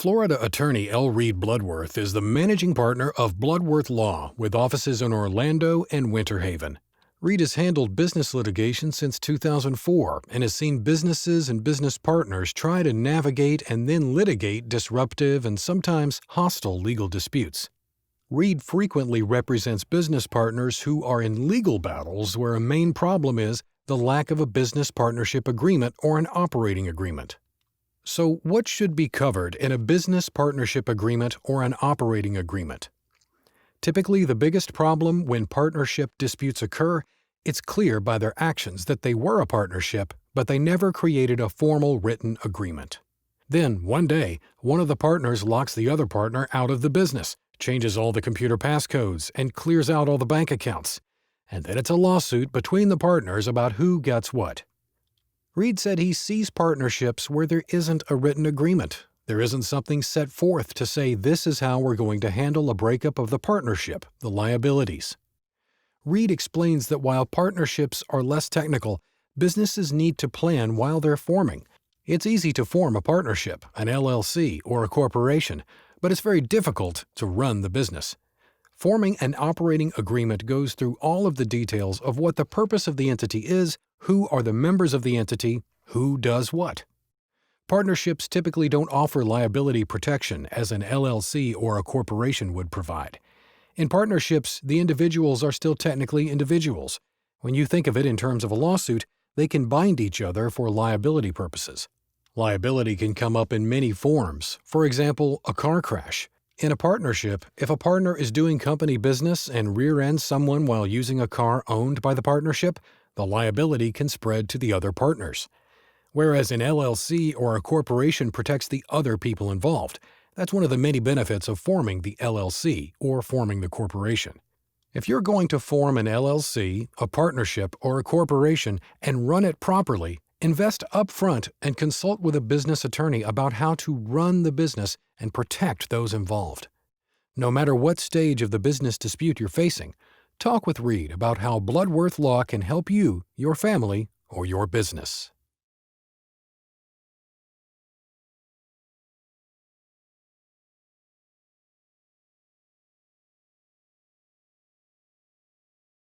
Florida attorney L. Reed Bloodworth is the managing partner of Bloodworth Law with offices in Orlando and Winter Haven. Reed has handled business litigation since 2004 and has seen businesses and business partners try to navigate and then litigate disruptive and sometimes hostile legal disputes. Reed frequently represents business partners who are in legal battles where a main problem is the lack of a business partnership agreement or an operating agreement. So, what should be covered in a business partnership agreement or an operating agreement? Typically, the biggest problem when partnership disputes occur, it's clear by their actions that they were a partnership, but they never created a formal written agreement. Then, one day, one of the partners locks the other partner out of the business, changes all the computer passcodes, and clears out all the bank accounts. And then it's a lawsuit between the partners about who gets what. Reed said he sees partnerships where there isn't a written agreement. There isn't something set forth to say this is how we're going to handle a breakup of the partnership, the liabilities. Reed explains that while partnerships are less technical, businesses need to plan while they're forming. It's easy to form a partnership, an LLC, or a corporation, but it's very difficult to run the business. Forming an operating agreement goes through all of the details of what the purpose of the entity is, who are the members of the entity, who does what. Partnerships typically don't offer liability protection as an LLC or a corporation would provide. In partnerships, the individuals are still technically individuals. When you think of it in terms of a lawsuit, they can bind each other for liability purposes. Liability can come up in many forms. For example, a car crash. In a partnership, if a partner is doing company business and rear-ends someone while using a car owned by the partnership, the liability can spread to the other partners. Whereas an LLC or a corporation protects the other people involved. That's one of the many benefits of forming the LLC or forming the corporation. If you're going to form an LLC, a partnership, or a corporation and run it properly, invest upfront and consult with a business attorney about how to run the business and protect those involved. No matter what stage of the business dispute you're facing, talk with Reed about how Bloodworth Law can help you, your family, or your business.